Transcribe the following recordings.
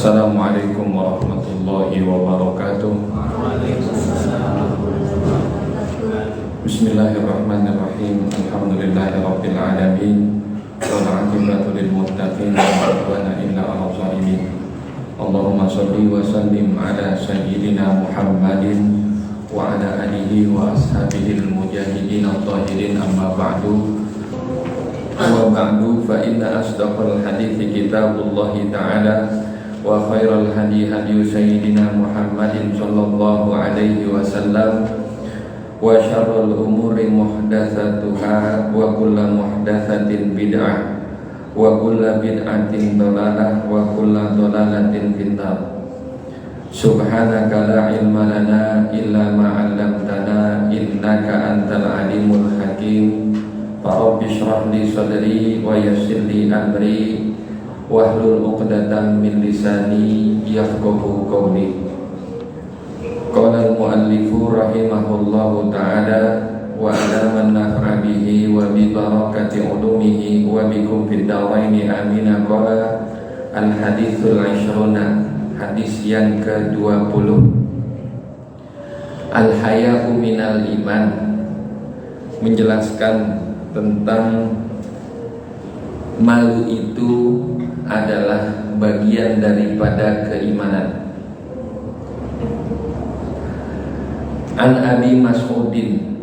Assalamualaikum warahmatullahi wabarakatuh. Bismillahirrahmanirrahim. Alhamdulillahirabbil alamin. Wal 'aqibatu lil muttaqin wa la 'udwana illa 'alal zalimin. Allahumma shalli wa sallim ala sayyidina Muhammadin wa ala alihi wa ashabihi al-mujahidin at-tahirin, amma ba'du. Wa ba'du fa inna asdaqal hadithi kitabullahi ta'ala wa khairal hadi hadi sayyidina Muhammadin sallallahu alaihi wasallam wa syarrul umuri muhdatsatuha wa kullu muhdatsatin bid'ah wa kullu bid'atin dhalalah wa kullu dhalalatin finnar. Subhanaka la ilma lana illa ma 'allamtana innaka antal alimul hakim. Fa rabbi shrah li sadri wa yassir li amri wahlul 'uqdatam min lisani yafqahu qawli. Qala al-muallifu rahimahullahu ta'ala wa ala man nafa'a bihi wa bi barakati ulumihi wa bikum fid daraini amin. Qala al-hadithul 'ishruna, hadis yang ke-20. Al-haya'u minal iman, menjelaskan tentang malu itu adalah bagian daripada keimanan. An Abi Mas'udin,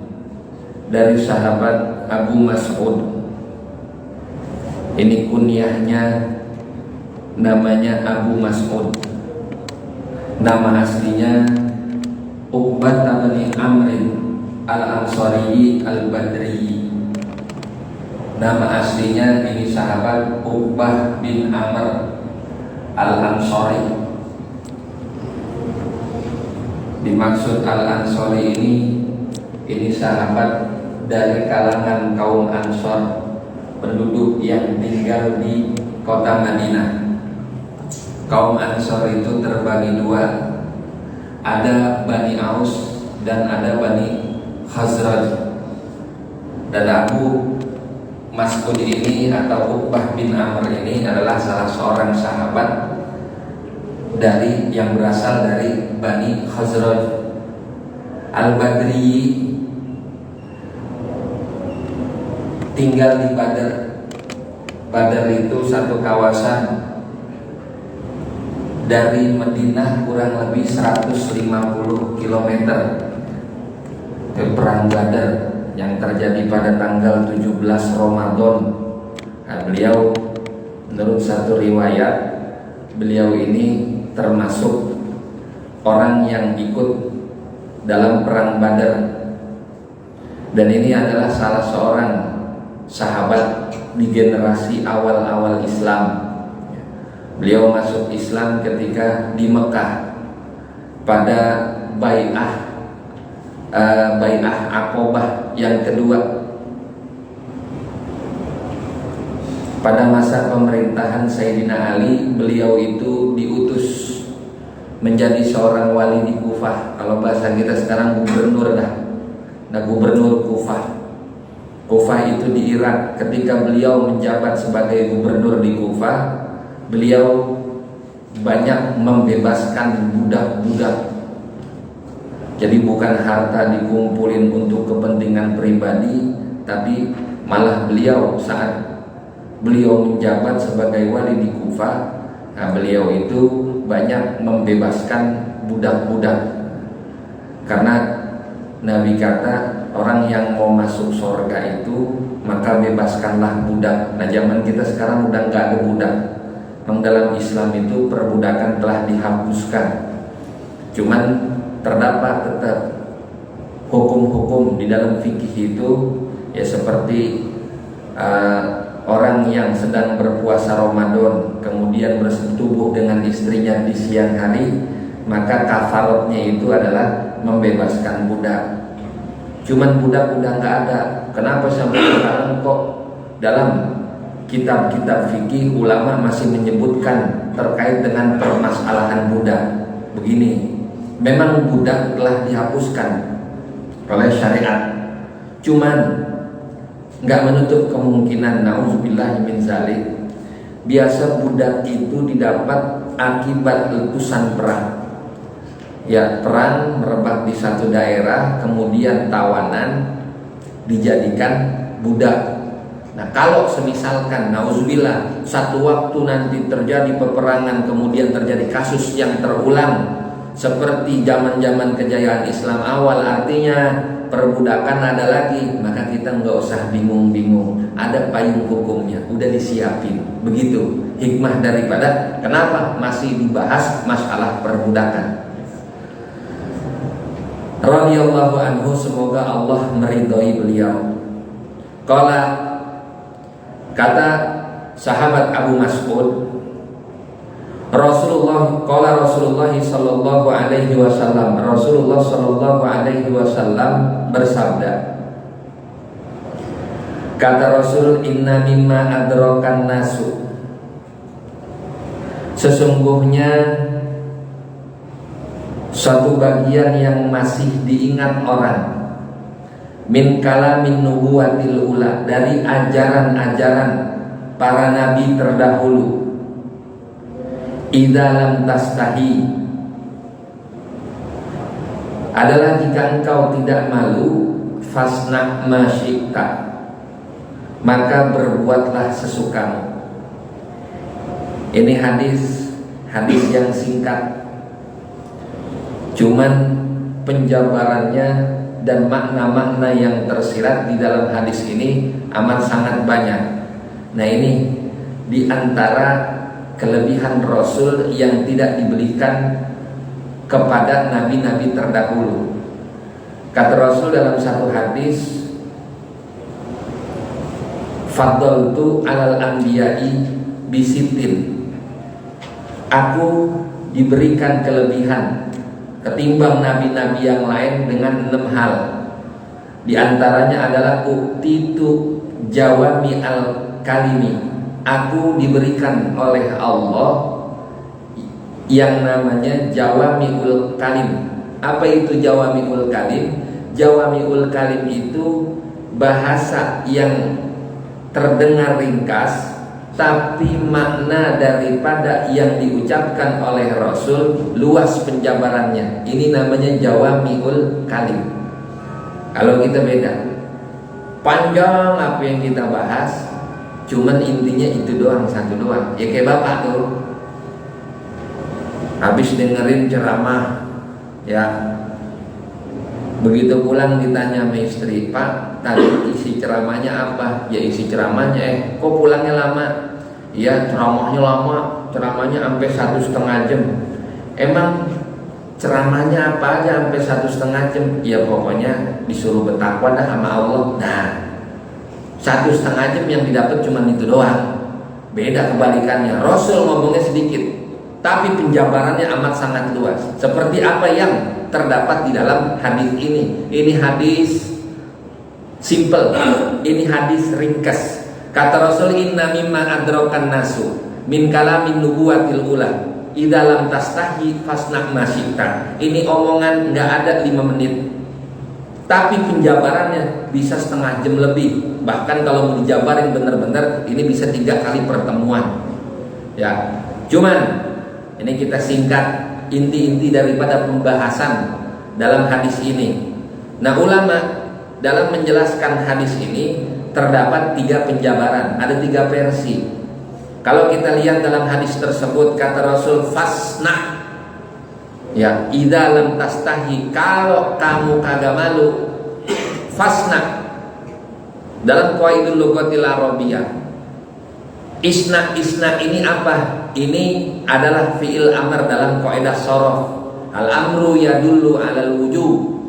dari sahabat Abu Mas'ud. Ini kunyahnya, namanya Abu Mas'ud. Nama aslinya Uqbah bin Amr al-Ansari al-Badri. Nama aslinya ini sahabat Uqbah bin Amr al-Ansari. Dimaksud al-Ansari ini sahabat dari kalangan kaum Ansor, penduduk yang tinggal di kota Madinah. Kaum Ansor itu terbagi dua, ada Bani Aus dan ada Bani Khazraj. Dan Abu Mas'ud ini atau Uqbah bin Amr ini adalah salah seorang sahabat dari yang berasal dari Bani Khazraj. Al-Badri tinggal di Badr. Badr itu satu kawasan dari Madinah kurang lebih 150 km. Itu perang Badr yang terjadi pada tanggal 17 Ramadan. Nah, beliau menurut satu riwayat, beliau ini termasuk orang yang ikut dalam perang Badar. Dan ini adalah salah seorang sahabat di generasi awal-awal Islam. Beliau masuk Islam ketika di Mekah pada bai'ah Aqobah yang kedua. Pada masa pemerintahan Sayyidina Ali, beliau itu diutus menjadi seorang wali di Kufah. Kalau bahasa kita sekarang gubernur dah. Nah, gubernur Kufah. Kufah itu di Irak. Ketika beliau menjabat sebagai gubernur di Kufah, beliau banyak membebaskan budak-budak. Jadi bukan harta dikumpulin untuk kepentingan pribadi, tapi malah beliau saat beliau menjabat sebagai wali di Kufah, nah beliau itu banyak membebaskan budak-budak. Karena Nabi kata, orang yang mau masuk surga itu maka bebaskanlah budak. Nah, zaman kita sekarang udah nggak ada budak. Memang dalam Islam itu perbudakan telah dihapuskan. Cuman terdapat tetap hukum-hukum di dalam fikih itu, ya seperti orang yang sedang berpuasa Ramadan kemudian bersetubuh dengan istrinya di siang hari, maka kafaratnya itu adalah membebaskan budak. Cuman budak udah nggak ada. Kenapa sampai sekarang kok dalam kitab-kitab fikih ulama masih menyebutkan terkait dengan permasalahan budak? Begini, memang budak telah dihapuskan oleh syariat, cuman nggak menutup kemungkinan, na'udzubillahi min dzalik, biasa budak itu didapat akibat letusan perang. Ya, perang merebak di satu daerah, kemudian tawanan dijadikan budak. Nah, kalau semisalkan nauzubillah satu waktu nanti terjadi peperangan, kemudian terjadi kasus yang terulang seperti zaman-zaman kejayaan Islam awal, artinya perbudakan ada lagi, maka kita nggak usah bingung-bingung, ada payung hukumnya, udah disiapin. Begitu hikmah daripada kenapa masih dibahas masalah perbudakan. Radhiyallahu anhu, semoga Allah meridhai beliau. Kata sahabat Abu Mas'ud, Rasulullah sallallahu alaihi wasallam, Rasulullah sallallahu alaihi wasallam bersabda, kata Rasul, inna mimma adrakan nasu, sesungguhnya suatu bagian yang masih diingat orang, min kalamin nubuwatil ula, dari ajaran-ajaran para nabi terdahulu, idza lam tastahi, adalah jika engkau tidak malu, fasna ma syi'ta, maka berbuatlah sesukamu. Ini hadis yang singkat, cuman penjabarannya dan makna-makna yang tersirat di dalam hadis ini amat sangat banyak. Nah, ini di antara kelebihan Rasul yang tidak diberikan kepada nabi-nabi terdahulu. Kata Rasul dalam satu hadis, faddaltu alal anbiya'i bisitin, aku diberikan kelebihan ketimbang nabi-nabi yang lain dengan 6 hal. Di antaranya adalah uktitu jawami al-kalimi, aku diberikan oleh Allah yang namanya jawamiul kalim. Apa itu jawamiul kalim? Jawamiul kalim itu bahasa yang terdengar ringkas, tapi makna daripada yang diucapkan oleh Rasul luas penjabarannya. Ini namanya jawamiul kalim. Kalau kita beda, panjang apa yang kita bahas, cuman intinya itu doang, satu doang. Ya kayak bapak tuh, habis dengerin ceramah, ya begitu pulang ditanya sama istri, Pak, tadi isi ceramahnya apa? Ya isi ceramahnya, kok pulangnya lama? Ya ceramahnya lama, ceramahnya sampai 1,5 jam. Emang ceramahnya apa aja sampai 1,5 jam? Ya pokoknya disuruh bertakwa dah sama Allah. Nah, 1,5 jam yang didapat cuma itu doang. Beda kebalikannya, Rasul ngomongnya sedikit, tapi penjabarannya amat sangat luas. Seperti apa yang terdapat di dalam hadis ini. Ini hadis simple, ini hadis ringkas. Kata Rasul, inna mimma adrakan nasu min kalamin nubuwatil ula idza lam tastahi fasna ma syi'ta. Ini omongan nggak ada 5 menit, tapi penjabarannya bisa 1/2 jam lebih. Bahkan kalau mau dijabarin benar-benar ini bisa 3 kali pertemuan. Ya, cuman ini kita singkat inti-inti daripada pembahasan dalam hadis ini. Nah, ulama dalam menjelaskan hadis ini terdapat 3 penjabaran, ada 3 versi. Kalau kita lihat dalam hadis tersebut, kata Rasul, fasna, ya, idza lam tastahi, kalau kamu kagak malu, fasna. Dalam qaidul lughatil arabiyyah, isna ini apa? Ini adalah fi'il amr dalam kaidah sharaf. Al-amru yadullu 'alal wujub.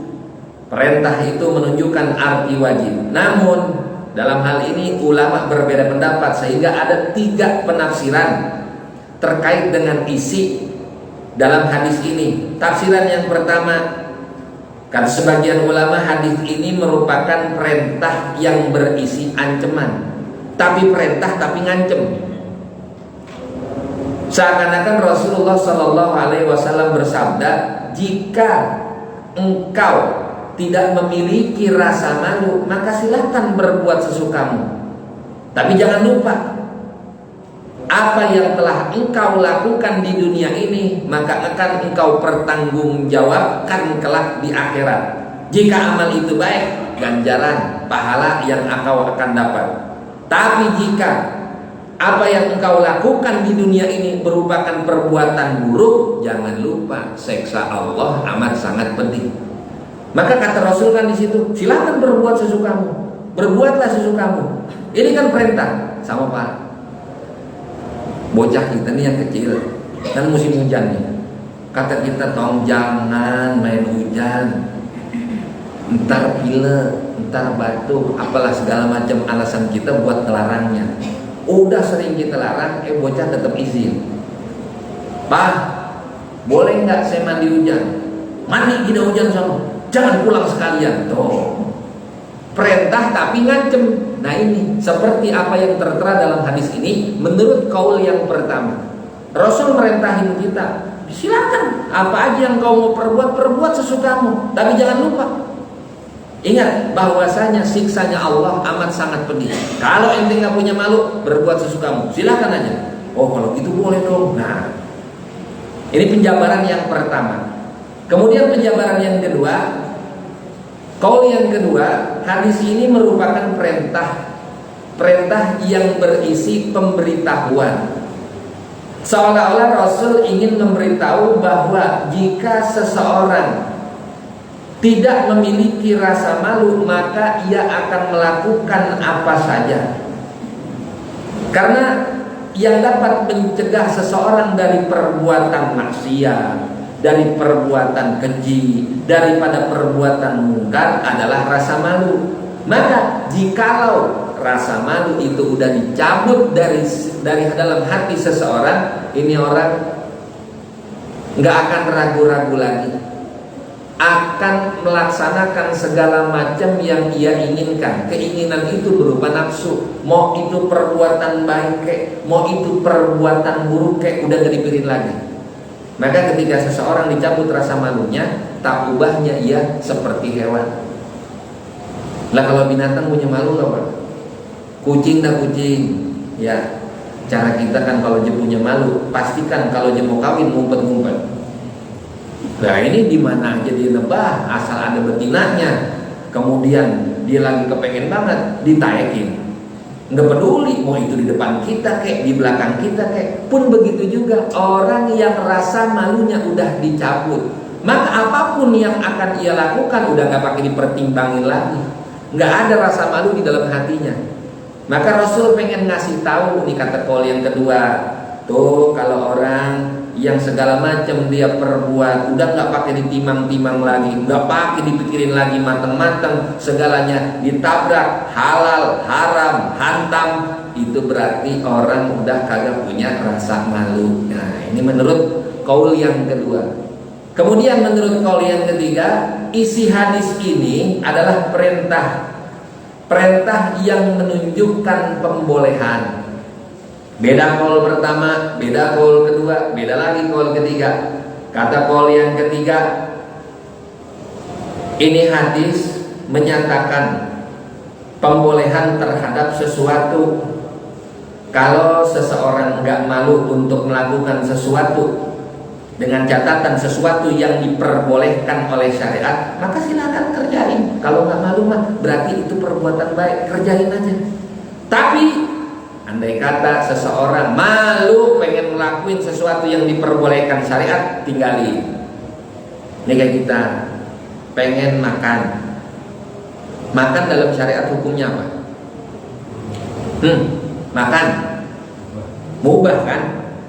Perintah itu menunjukkan arti wajib. Namun dalam hal ini ulama berbeda pendapat, sehingga ada 3 penafsiran terkait dengan isi dalam hadis ini. Tafsiran yang pertama, kata sebagian ulama, hadis ini merupakan perintah yang berisi ancaman, tapi perintah tapi ngancem. Seakan-akan Rasulullah Shallallahu Alaihi Wasallam bersabda, jika engkau tidak memiliki rasa malu, maka silakan berbuat sesukamu. Tapi jangan lupa, apa yang telah engkau lakukan di dunia ini, maka akan engkau pertanggungjawabkan kelak di akhirat. Jika amal itu baik, ganjaran, pahala yang engkau akan dapat. Tapi jika apa yang engkau lakukan di dunia ini merupakan perbuatan buruk, jangan lupa seksa Allah amat sangat pedih. Maka kata Rasul kan di situ, silakan berbuat sesukamu, berbuatlah sesukamu. Ini kan perintah sama Pak. Bocah kita nih yang kecil, kan musim hujan nih. Kata kita, tong jangan main hujan, ntar pilek, ntar batuk, apalah segala macam alasan kita buat ngelarangnya. Udah sering kita larang, bocah tetap izin. Pak, boleh nggak saya mandi hujan? Mandi tidak hujan sama, jangan pulang sekalian. Tuh, perintah tapi ngancem. Nah ini seperti apa yang tertera dalam hadis ini. Menurut kaul yang pertama, Rasul merintahin kita, silakan apa aja yang kau mau perbuat sesukamu, tapi jangan lupa ingat bahwasanya siksanya Allah amat sangat pedih. Kalau ente nggak punya malu, berbuat sesukamu, silakan aja. Oh kalau gitu boleh dong. Nah, ini penjabaran yang pertama. Kemudian penjabaran yang kedua, kaul yang kedua, hadis ini merupakan perintah yang berisi pemberitahuan. Seolah-olah Rasul ingin memberitahu bahwa jika seseorang tidak memiliki rasa malu, maka ia akan melakukan apa saja. Karena yang dapat mencegah seseorang dari perbuatan maksiat, dari perbuatan keji, daripada perbuatan mungkar adalah rasa malu. Maka jikalau rasa malu itu udah dicabut dari dalam hati seseorang, ini orang nggak akan ragu-ragu lagi, akan melaksanakan segala macam yang ia inginkan. Keinginan itu berupa nafsu, mau itu perbuatan baik kek, mau itu perbuatan buruk kek, udah gak dipikirin lagi. Maka ketika seseorang dicabut rasa malunya, tak ubahnya ia seperti hewan. Lah kalau binatang punya malu gak Pak? Kucing dah kucing. Ya, cara kita kan kalau dia punya malu, pastikan kalau dia mau kawin ngumpet-ngumpet. Nah ini di mana aja dia nebah, asal ada betinanya, kemudian dia lagi kepengen banget, ditaekin. Nggak peduli mau itu di depan kita kek, di belakang kita kek. Pun begitu juga orang yang rasa malunya udah dicabut, maka apapun yang akan ia lakukan udah nggak pakai dipertimbangin lagi. Nggak ada rasa malu di dalam hatinya. Maka Rasul pengen ngasih tahu nih, kata kaul yang kedua, tuh kalau orang yang segala macam dia perbuat udah nggak pakai ditimang-timang lagi, nggak pakai dipikirin lagi matang-matang, segalanya ditabrak, halal, haram, hantam, itu berarti orang udah kagak punya rasa malu. Nah ini menurut kaul yang kedua. Kemudian menurut kaul yang ketiga, isi hadis ini adalah perintah yang menunjukkan pembolehan. Beda kaul pertama, beda kaul kedua, beda lagi kaul ketiga. Kata kaul yang ketiga, ini hadis menyatakan pembolehan terhadap sesuatu. Kalau seseorang nggak malu untuk melakukan sesuatu, dengan catatan sesuatu yang diperbolehkan oleh syariat, maka silakan kerjain. Kalau nggak malu mah berarti itu perbuatan baik, kerjain aja. Tapi andai kata seseorang malu pengen ngelakuin sesuatu yang diperbolehkan syariat, tinggalin. Ini kayak kita pengen makan dalam syariat hukumnya apa? Makan mubah kan?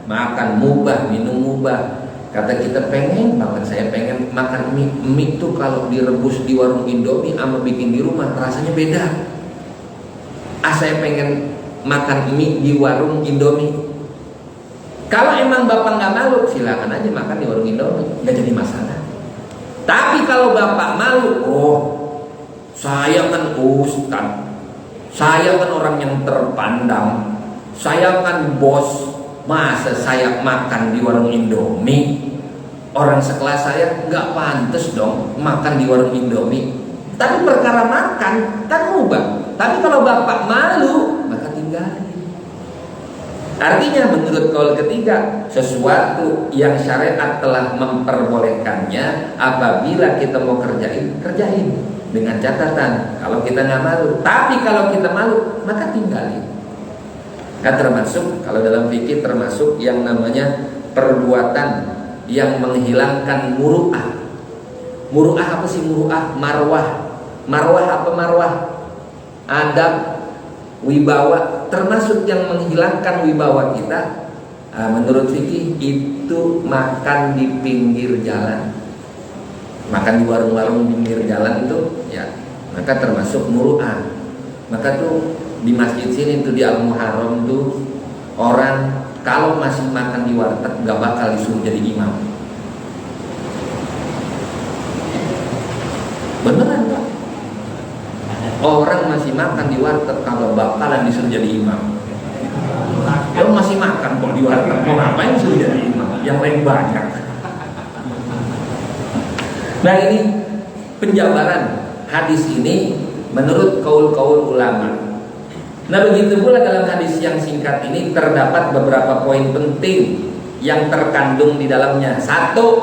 Makan mubah, minum mubah. Kata kita pengen banget, saya pengen makan mie tuh kalau direbus di warung Indomie sama bikin di rumah rasanya beda. Saya pengen makan mie di warung Indomie. Kalau emang bapak nggak malu, silakan aja makan di warung Indomie, nggak jadi masalah. Tapi kalau bapak malu, saya kan ustaz, saya kan orang yang terpandang, saya kan bos, masa saya makan di warung Indomie? Orang sekelas saya nggak pantas dong makan di warung Indomie. Tapi perkara makan kan mubah. Tapi kalau bapak malu, maka tinggalin. Artinya menurut kaul ketiga, sesuatu yang syariat telah memperbolehkannya, apabila kita mau kerjain, kerjain dengan catatan kalau kita nggak malu. Tapi kalau kita malu, maka tinggalin. Nah, termasuk kalau dalam fikih termasuk yang namanya perbuatan yang menghilangkan muru'ah. Muru'ah apa sih muru'ah? Marwah. Marwah apa marwah? Adab, wibawa, termasuk yang menghilangkan wibawa kita. Menurut fikih itu makan di pinggir jalan, makan di warung-warung pinggir jalan itu, ya, maka termasuk muru'ah. Maka tuh di masjid sini tuh di Al-Muharram tuh orang kalau masih makan di warteg gak bakal disuruh jadi imam. Beneran Pak? Orang masih makan di warteg kalau bakalan disuruh jadi imam. Kalau masih makan kok di warteg, mau ngapain disuruh jadi imam? Yang lain banyak. Nah, ini penjabaran hadis ini menurut kaul-kaul ulama. Nah, begitu pula dalam hadis yang singkat ini terdapat beberapa poin penting yang terkandung di dalamnya. Satu,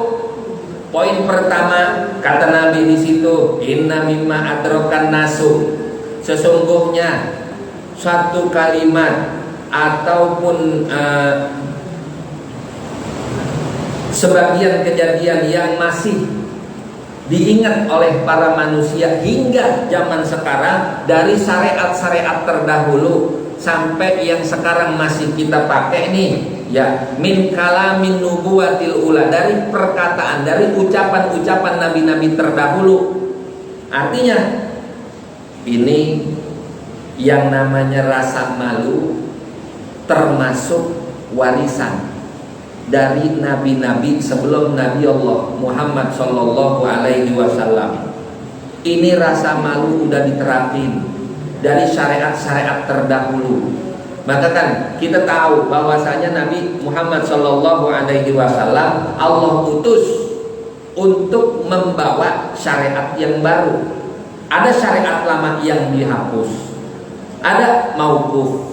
poin pertama kata Nabi di situ, inna mimma adrokan nasu, sesungguhnya satu kalimat ataupun sebagian kejadian yang masih diingat oleh para manusia hingga zaman sekarang, dari syariat-syariat terdahulu sampai yang sekarang masih kita pakai nih, ya, min kalamin nubuwatil ula, dari perkataan, dari ucapan-ucapan nabi-nabi terdahulu. Artinya ini yang namanya rasa malu termasuk warisan dari nabi-nabi sebelum Nabi Allah Muhammad Sallallahu Alaihi Wasallam. Ini rasa malu udah diterapin dari syariat-syariat terdahulu. Maka kan kita tahu bahwasanya Nabi Muhammad Sallallahu Alaihi Wasallam Allah utus untuk membawa syariat yang baru. Ada syariat lama yang dihapus, ada mauquf.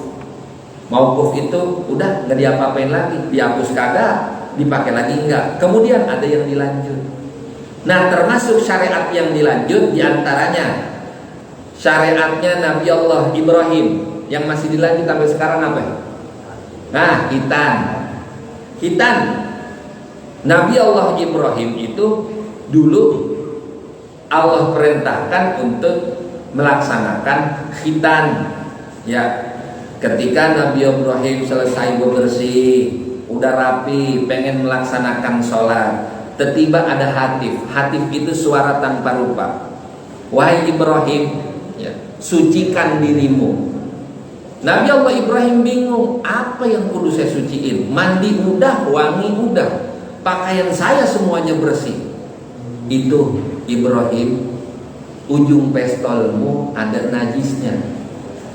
Mauquf itu udah nggak diapa-apain lagi, dihapus kagak, dipakai lagi enggak. Kemudian ada yang dilanjut. Nah, termasuk syariat yang dilanjut diantaranya syariatnya Nabi Allah Ibrahim yang masih dilanjut sampai sekarang apa? Nah, khitan. Nabi Allah Ibrahim itu dulu Allah perintahkan untuk melaksanakan khitan, ya. Ketika Nabi Ibrahim selesai bebersih, udah rapi, pengen melaksanakan sholat, tiba-tiba ada hatif. Hatif itu suara tanpa rupa. Wahai Ibrahim, ya, sucikan dirimu. Nabi Allah Ibrahim bingung, apa yang kudu saya suciin? Mandi udah, wangi udah, pakaian saya semuanya bersih. Itu Ibrahim, ujung pistolmu ada najisnya.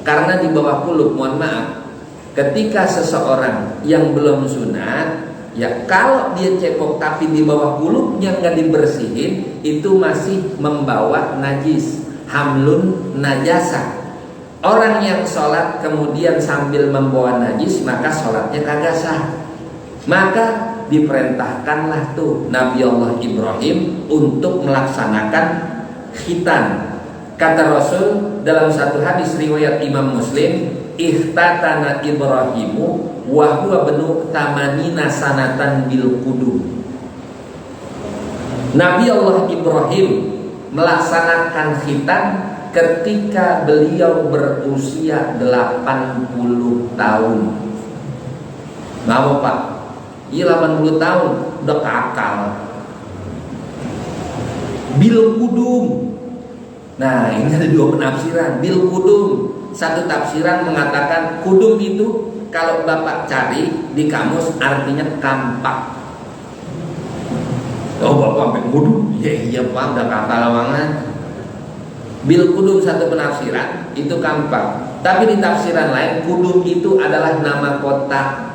Karena di bawah kulub, mohon maaf, ketika seseorang yang belum sunat, ya, kalau dia cebok tapi di bawah kulubnya nggak dibersihin, itu masih membawa najis, hamlun najasa. Orang yang sholat kemudian sambil membawa najis, maka sholatnya kagak sah. Maka diperintahkanlah tuh Nabi Allah Ibrahim untuk melaksanakan khitan. Kata Rasul dalam satu hadis riwayat Imam Muslim, ihtatana Ibrahimu wa huwa benu tamanina sanatan bil qudum. Nabi Allah Ibrahim melaksanakan khitan ketika beliau berusia 80 tahun. Ngapa Pak? Iya, 80 tahun udah kakal. Bil qudum. Nah, ini ada dua penafsiran. Bil kudum, satu tafsiran mengatakan kudum itu kalau Bapak cari di kamus artinya kampak. Oh, Bapak sampai kudum? Iya Pak, udah kakak lawangan. Bil kudum satu penafsiran itu kampak. Tapi di tafsiran lain kudum itu adalah nama kota.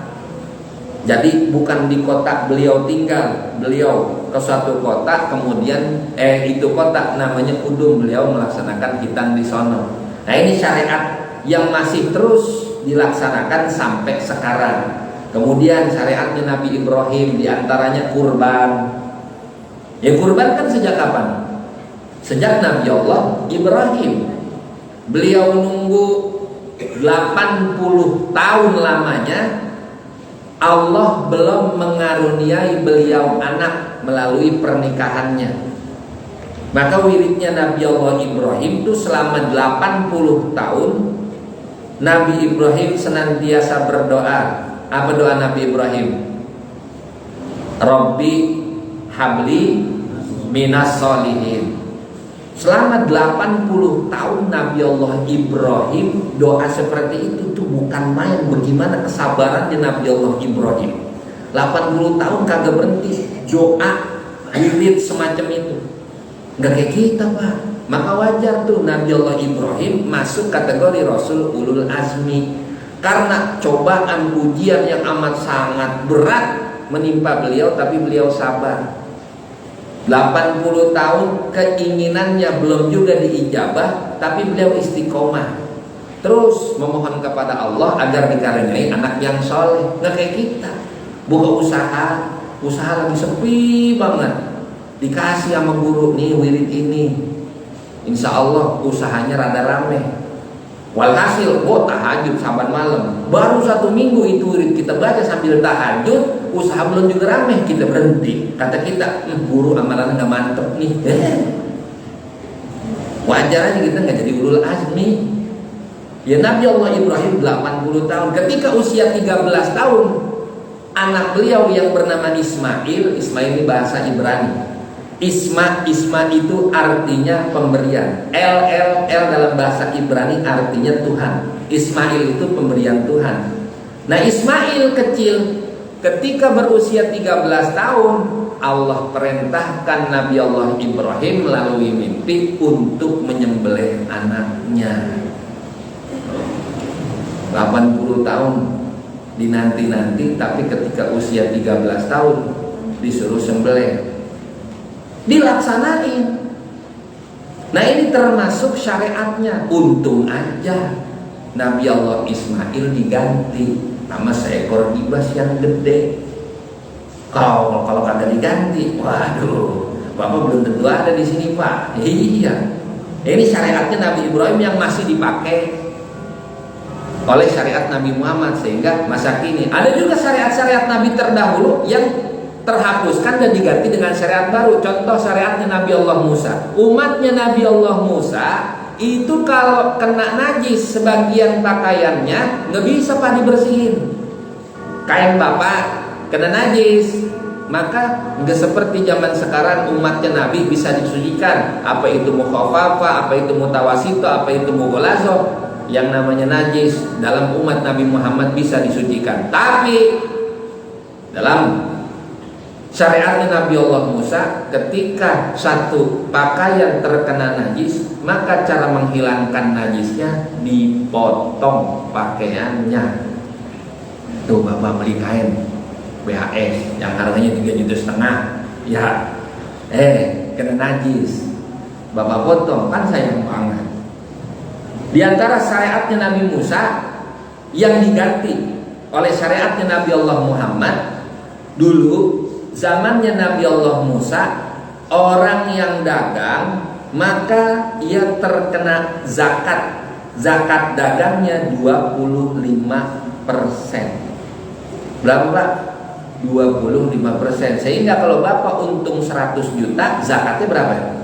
Jadi bukan di kota beliau tinggal, beliau ke suatu kota, kemudian itu kota namanya kudum, beliau melaksanakan khitan di sono. Nah, ini syariat yang masih terus dilaksanakan sampai sekarang. Kemudian syariatnya Nabi Ibrahim diantaranya kurban. Ya kurban kan sejak kapan? Sejak Nabi Allah Ibrahim. Beliau nunggu 80 tahun lamanya, Allah belum mengaruniai beliau anak melalui pernikahannya. Maka wiridnya Nabi Allah Ibrahim itu selama 80 tahun Nabi Ibrahim senantiasa berdoa. Apa doa Nabi Ibrahim? Rabbi habli minas solihin. Selama 80 tahun Nabi Allah Ibrahim doa seperti itu tuh bukan main. Bagaimana kesabarannya Nabi Allah Ibrahim, 80 tahun kagak berhenti doa wirid semacam itu. Nggak kayak kita, Pak. Maka wajar tuh Nabi Allah Ibrahim masuk kategori Rasul Ulul Azmi. Karena cobaan ujian yang amat sangat berat menimpa beliau, tapi beliau sabar. 80 tahun keinginannya belum juga diijabah, tapi beliau istiqomah. Terus memohon kepada Allah agar dikaruniai anak yang soleh. Nggak kayak kita. Buka usaha lagi sepi banget. Dikasih sama guru nih wirid ini, insya Allah usahanya rada rame. Walhasil, tahajud saban malam. Baru 1 minggu itu wirid kita baca sambil tahajud, usaha belum juga rame, kita berhenti. Kata kita, guru amalannya nggak mantep nih. Wajar aja kita nggak jadi ulul azmi. Ya Nabi Allah Ibrahim 80 tahun. Ketika usia 13 tahun, anak beliau yang bernama Ismail ini bahasa Ibrani. Isma itu artinya pemberian. L dalam bahasa Ibrani artinya Tuhan. Ismail itu pemberian Tuhan. Nah Ismail kecil ketika berusia 13 tahun, Allah perintahkan Nabi Allah Ibrahim melalui mimpi untuk menyembelih anaknya. 80 tahun dinanti-nanti, tapi ketika usia 13 tahun disuruh sembelih, dilaksanain. Nah ini termasuk syariatnya. Untung aja Nabi Allah Ismail diganti sama seekor kibas yang gede. Kalau kagak diganti, waduh, Bapak belum tentu ada di sini, Pak. Iya. Ini syariatnya Nabi Ibrahim yang masih dipakai oleh syariat Nabi Muhammad sehingga masa kini. Ada juga syariat-syariat Nabi terdahulu yang terhapuskan dan diganti dengan syariat baru. Contoh syariatnya Nabi Allah Musa. Umatnya Nabi Allah Musa itu kalau kena najis sebagian pakaiannya nggak bisa Pak dibersihin. Kain Bapak kena najis, maka nggak seperti zaman sekarang umatnya Nabi bisa disucikan. Apa itu mukhafafah, apa itu mutawasito, apa itu mughalazo. Yang namanya najis dalam umat Nabi Muhammad bisa disucikan. Tapi dalam syariatnya Nabi Allah Musa, ketika satu pakaian terkena najis, maka cara menghilangkan najisnya dipotong pakaiannya. Tuh Bapak beli kain BHS yang harganya 3,5 juta, ya, kena najis, Bapak potong, kan sayang banget. Di antara syariatnya Nabi Musa yang diganti oleh syariatnya Nabi Allah Muhammad, dulu zamannya Nabi Allah Musa, orang yang dagang maka ia terkena zakat. Zakat dagangnya 25%. Berapa? 25%. Sehingga kalau Bapak untung 100 juta, zakatnya berapa?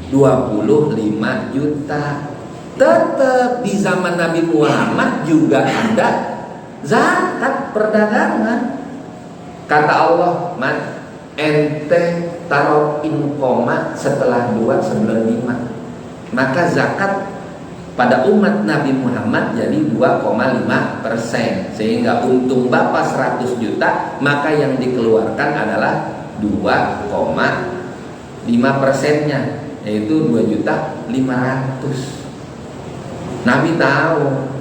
25 juta. Tetap di zaman Nabi Muhammad juga ada zakat perdagangan. Kata Allah, "Man ente taruh koma setelah 2 sebelum 5." Maka zakat pada umat Nabi Muhammad jadi 2,5%. Sehingga untung Bapak 100 juta, maka yang dikeluarkan adalah 2,5%-nya, yaitu 2.500.000. Nabi tahu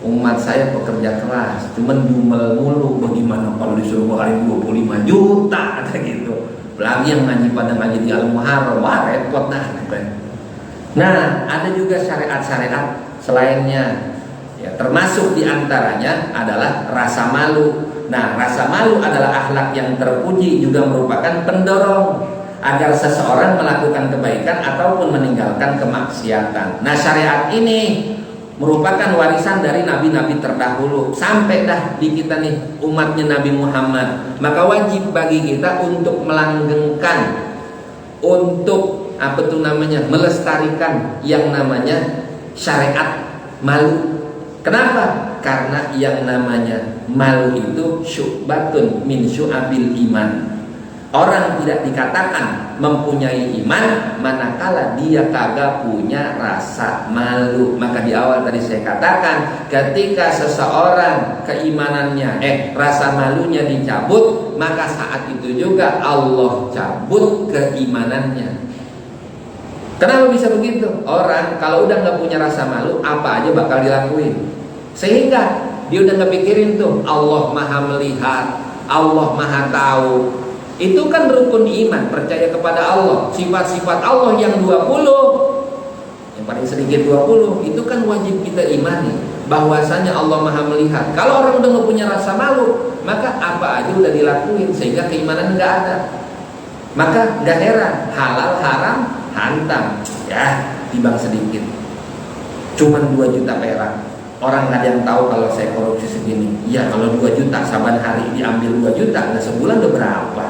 umat saya pekerja keras, cuman dumel mulu. Bagaimana kalau disuruh ngeluarin 25 juta kata gitu. Lagi yang ngaji pada ngaji di Al-Muharram, wah repot dah. Nah, ada juga syariat-syariat selainnya. Ya, termasuk diantaranya adalah rasa malu. Nah, rasa malu adalah akhlak yang terpuji, juga merupakan pendorong agar seseorang melakukan kebaikan ataupun meninggalkan kemaksiatan. Nah, syariat ini merupakan warisan dari nabi-nabi terdahulu sampai dah di kita nih umatnya Nabi Muhammad. Maka wajib bagi kita untuk melanggengkan, untuk melestarikan yang namanya syariat malu. Kenapa? Karena yang namanya malu itu syu'batun min syu'abil iman. Orang tidak dikatakan mempunyai iman manakala dia kagak punya rasa malu. Maka di awal tadi saya katakan, ketika seseorang keimanannya rasa malunya dicabut, maka saat itu juga Allah cabut keimanannya. Kenapa bisa begitu? Orang kalau udah nggak punya rasa malu, apa aja bakal dilakuin. Sehingga dia udah nggak pikirin tuh Allah maha melihat, Allah maha tahu. Itu kan rukun iman, percaya kepada Allah. Sifat-sifat Allah yang 20, yang paling sedikit 20, itu kan wajib kita imani, bahwasanya Allah maha melihat. Kalau orang udah nggak punya rasa malu, maka apa aja udah dilakuin, sehingga keimanan nggak ada. Maka nggak heran halal haram hantam, ya timbang sedikit. Cuman 2 juta perak. Orang nggak ada yang tahu kalau saya korupsi segini. Ya kalau 2 juta saban hari diambil 2 juta, nah sebulan udah berapa?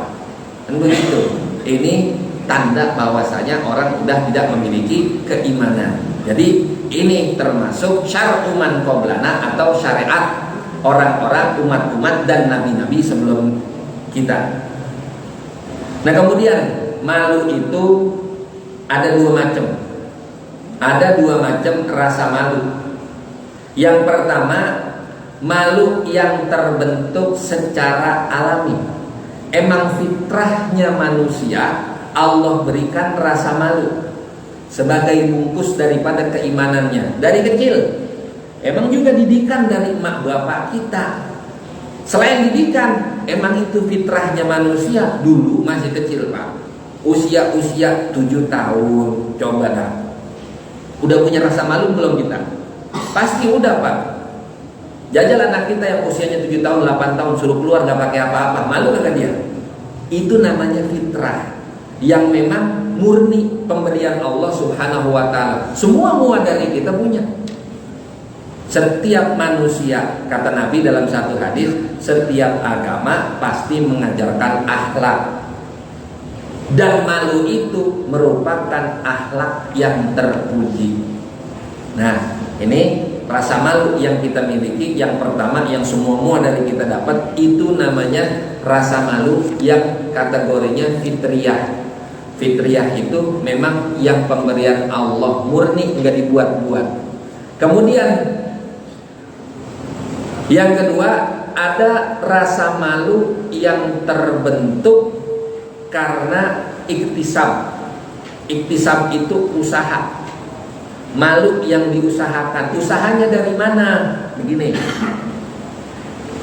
Kan begitu. Ini tanda bahwasanya orang udah tidak memiliki keimanan. Jadi ini termasuk syar'uman qoblana atau syariat orang-orang umat-umat dan nabi-nabi sebelum kita. Nah kemudian malu itu ada 2 macam. Ada 2 macam rasa malu. Yang pertama, malu yang terbentuk secara alami. Emang fitrahnya manusia Allah berikan rasa malu sebagai bungkus daripada keimanannya. Dari kecil emang juga didikan dari emak bapak kita. Selain didikan, emang itu fitrahnya manusia. Dulu masih kecil Pak, usia 7 tahun, coba dah, udah punya rasa malu belum kita? Pasti udah Pak. Jajal anak kita yang usianya 7 tahun, 8 tahun, suruh keluar gak pakai apa-apa, malu kagak dia? Itu namanya fitrah yang memang murni pemberian Allah Subhanahu wa ta'ala. Semua dari kita punya. Setiap manusia, kata Nabi dalam satu hadis, setiap agama pasti mengajarkan akhlak. Dan malu itu merupakan akhlak yang terpuji. Nah, ini rasa malu yang kita miliki. Yang pertama, yang semua dari kita dapat, itu namanya rasa malu yang kategorinya fitriyah. Fitriyah itu memang yang pemberian Allah, murni, enggak dibuat-buat. Kemudian yang kedua, ada rasa malu yang terbentuk karena iktisab. Iktisab itu usaha. Malu yang diusahakan. Usahanya dari mana? Begini.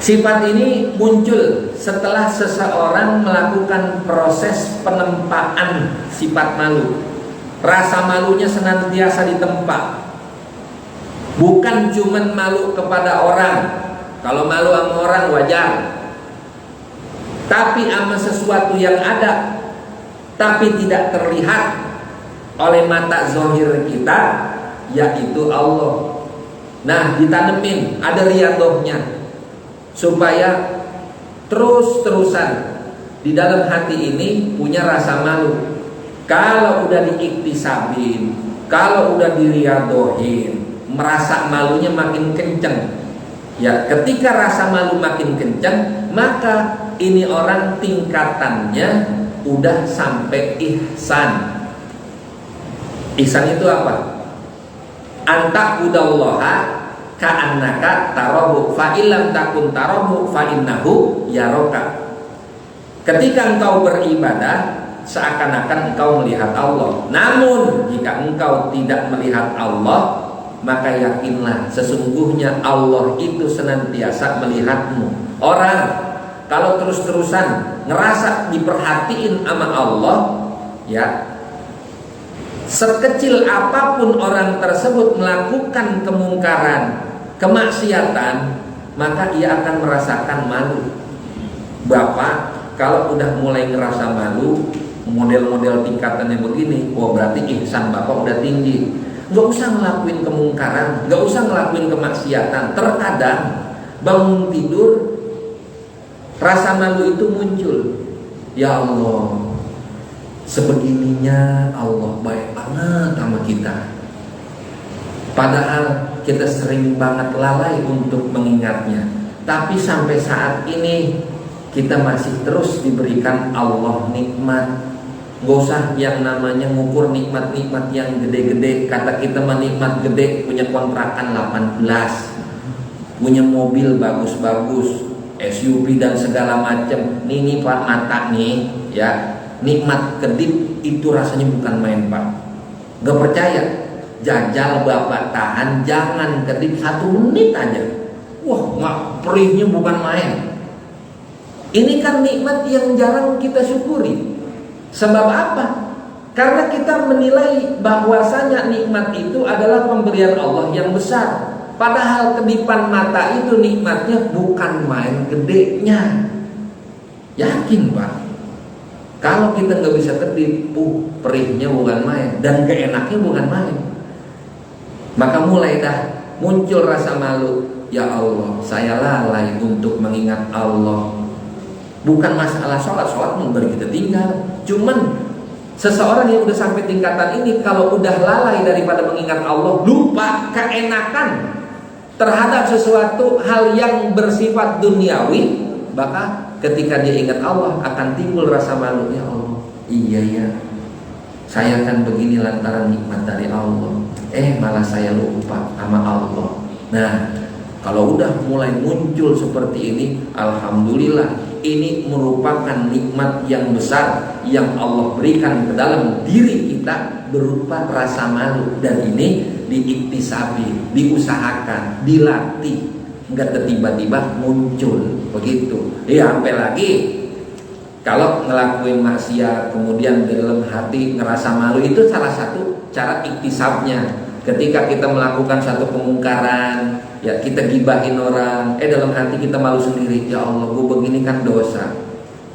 Sifat ini muncul setelah seseorang melakukan proses penempaan sifat malu. Rasa malunya senantiasa ditempa. Bukan cuman malu kepada orang. Kalau malu sama orang wajar. Tapi sama sesuatu yang ada tapi tidak terlihat oleh mata zahir kita, yaitu Allah. Nah, ditanemin, ada riadohnya, supaya terus-terusan di dalam hati ini punya rasa malu. Kalau udah diiktisabin, kalau udah diriadohin, merasa malunya makin kenceng. Ya, ketika rasa malu makin kenceng, maka ini orang tingkatannya udah sampai ihsan. Ihsan itu apa? Anta'budallaha ka'annaka tarahu fa illam takun tarahu fa innahu yaraka. Ketika engkau beribadah, seakan-akan engkau melihat Allah. Namun jika engkau tidak melihat Allah, maka yakinlah sesungguhnya Allah itu senantiasa melihatmu. Orang kalau terus-terusan ngerasa diperhatiin sama Allah, ya, sekecil apapun orang tersebut melakukan kemungkaran, kemaksiatan, maka ia akan merasakan malu. Bapak kalau udah mulai ngerasa malu, model-model tingkatannya begini, oh berarti ihsan Bapak udah tinggi. Gak usah ngelakuin kemungkaran, gak usah ngelakuin kemaksiatan. Terkadang bangun tidur rasa malu itu muncul. Ya Allah, sebegininya Allah baik banget sama kita. Padahal kita sering banget lalai untuk mengingatnya. Tapi sampai saat ini kita masih terus diberikan Allah nikmat. Gak usah yang namanya ngukur nikmat-nikmat yang gede-gede. Kata kita mah nikmat gede, punya kontrakan 18, punya mobil bagus-bagus, SUV dan segala macam. Nih Pak mata nih ya, nikmat kedip itu rasanya bukan main Pak. Gak percaya? Jajal Bapak tahan, jangan kedip 1 menit aja. Wah, mak perihnya bukan main. Ini kan nikmat yang jarang kita syukuri. Sebab apa? Karena kita menilai bahwasanya nikmat itu adalah pemberian Allah yang besar. Padahal kedipan mata itu nikmatnya bukan main gedenya. Yakin Pak? Kalau kita nggak bisa kedip, perihnya bukan main dan keenaknya bukan main. Maka mulai dah muncul rasa malu. Ya Allah, saya lalai untuk mengingat Allah. Bukan masalah sholat memberi kita tinggal. Cuman seseorang yang udah sampai tingkatan ini, kalau udah lalai daripada mengingat Allah, lupa keenakan terhadap sesuatu hal yang bersifat duniawi, maka ketika dia ingat Allah akan timbul rasa malu. Ya Allah, iya ya, saya kan begini lantaran nikmat dari Allah. Malah saya lupa sama Allah. Nah, kalau udah mulai muncul seperti ini, alhamdulillah, ini merupakan nikmat yang besar yang Allah berikan ke dalam diri kita berupa rasa malu. Dan ini diiktisabi, diusahakan, dilatih, enggak tiba-tiba muncul begitu. Sampai lagi kalau ngelakuin maksiat kemudian di dalam hati ngerasa malu, itu salah satu cara iktisabnya. Ketika kita melakukan satu kemungkaran, ya kita gibahin orang, dalam hati kita malu sendiri. Ya Allah, gue begini kan dosa,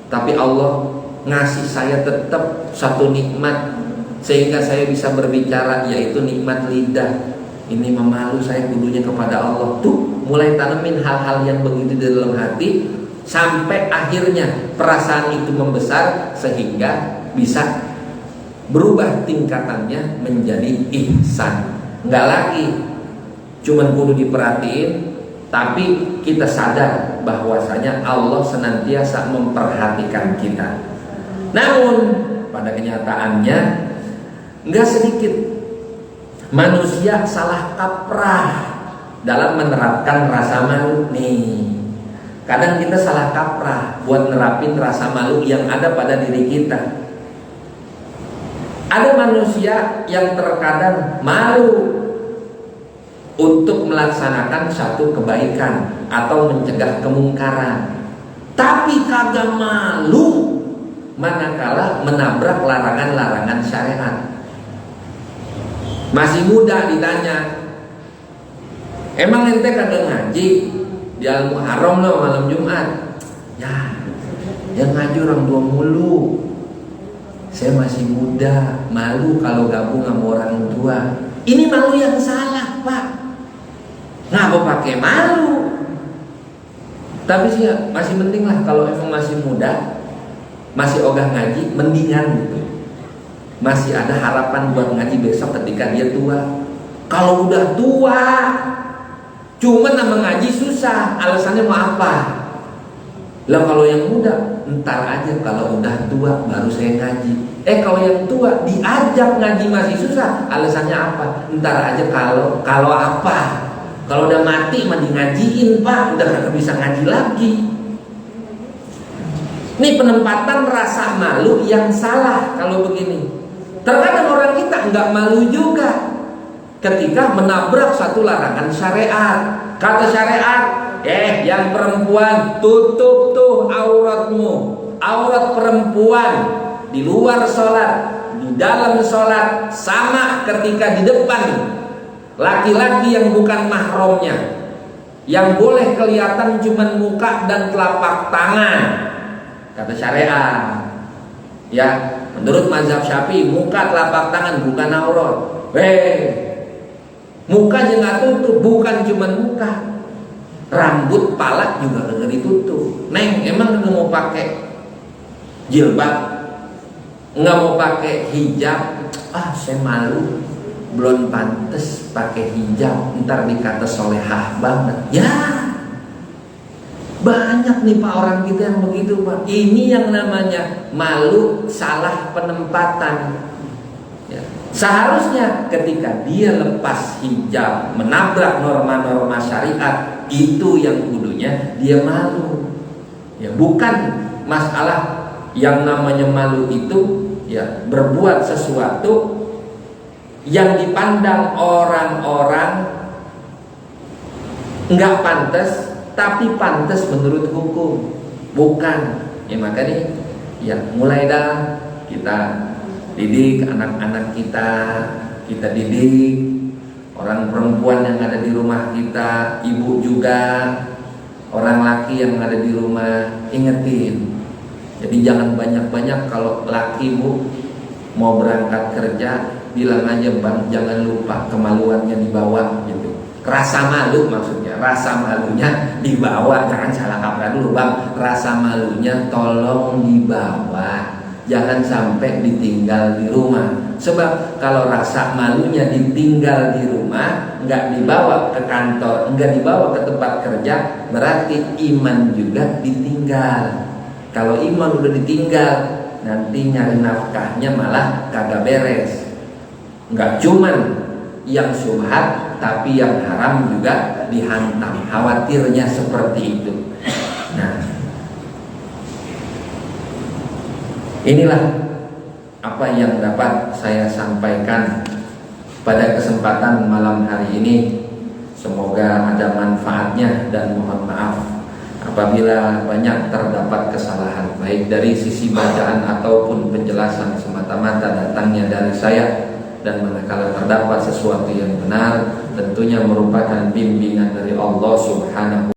tapi Allah ngasih saya tetap satu nikmat sehingga saya bisa berbicara, yaitu nikmat lidah. Ini memalu saya kudunya kepada Allah. Tuh mulai tanemin hal-hal yang begitu di dalam hati, sampai akhirnya perasaan itu membesar sehingga bisa berubah tingkatannya menjadi ihsan. Nggak lagi cuman kudu diperhatiin, tapi kita sadar bahwasanya Allah senantiasa memperhatikan kita. Namun pada kenyataannya nggak sedikit manusia salah kaprah dalam menerapkan rasa malu nih. Kadang kita salah kaprah buat nerapin rasa malu yang ada pada diri kita. Ada manusia yang terkadang malu untuk melaksanakan satu kebaikan atau mencegah kemungkaran, tapi kagak malu manakala menabrak larangan-larangan syariat. Masih muda ditanya, emang ente kagak ngaji di Al-Muharram lo malam Jumat? Ya, yang ngaji orang tua mulu. Saya masih muda, malu kalau gabung sama orang tua. Ini malu yang salah Pak. Ngapa pakai malu? Tapi sih masih penting lah, kalau emang masih muda, masih ogah ngaji, mendingan gitu. Masih ada harapan buat ngaji besok ketika dia tua. Kalau udah tua, cuman nama ngaji susah, alasannya mau apa? Lah kalau yang muda, entar aja kalau udah tua baru saya ngaji. Kalau yang tua diajak ngaji masih susah, alasannya apa? Entar aja kalau apa? Kalau udah mati mah di ngajiin Pak, udah kagak bisa ngaji lagi. Ini penempatan rasa malu yang salah kalau begini. Terkadang orang kita nggak malu juga ketika menabrak satu larangan syariat. Kata syariat, yang perempuan tutup tuh auratmu. Aurat perempuan di luar sholat, di dalam sholat sama ketika di depan laki-laki yang bukan mahramnya. Yang boleh kelihatan cuma muka dan telapak tangan, kata syariat. Ya, menurut mazhab Syafi'i muka telapak tangan bukan aurat. Muka jangan tutup, bukan cuma muka. Rambut, pala juga kagak ditutup. Neng, emang nggak mau pakai jilbab, nggak mau pakai hijab? Saya malu, belum pantas pakai hijab, ntar dikata solehah banget. Ya, banyak nih Pak orang kita yang begitu Pak. Ini yang namanya malu salah penempatan. Ya. Seharusnya ketika dia lepas hijab, menabrak norma-norma syariat, itu yang kudunya dia malu. Ya, bukan masalah yang namanya malu itu ya berbuat sesuatu yang dipandang orang-orang nggak pantas, tapi pantas menurut hukum. Bukan. Ya makanya ya mulai dah kita didik anak-anak kita didik orang perempuan yang ada di rumah kita, ibu juga, orang laki yang ada di rumah, ingetin. Jadi jangan banyak-banyak kalau laki bu mau berangkat kerja, bilang aja bang jangan lupa kemaluannya dibawa gitu. Rasa malu maksudnya, rasa malunya dibawa, jangan salah kaprah dulu bang. Rasa malunya tolong dibawa, jangan sampai ditinggal di rumah. Sebab kalau rasa malunya ditinggal di rumah, nggak dibawa ke kantor, nggak dibawa ke tempat kerja, berarti iman juga ditinggal. Kalau iman udah ditinggal, nanti nyari nafkahnya malah kagak beres. Nggak cuman yang syubhat, tapi yang haram juga dihantam. Khawatirnya seperti itu. Nah, inilah apa yang dapat saya sampaikan pada kesempatan malam hari ini. Semoga ada manfaatnya dan mohon maaf apabila banyak terdapat kesalahan, baik dari sisi bacaan ataupun penjelasan semata-mata datangnya dari saya. Dan manakala terdapat sesuatu yang benar, tentunya merupakan bimbingan dari Allah Subhanahu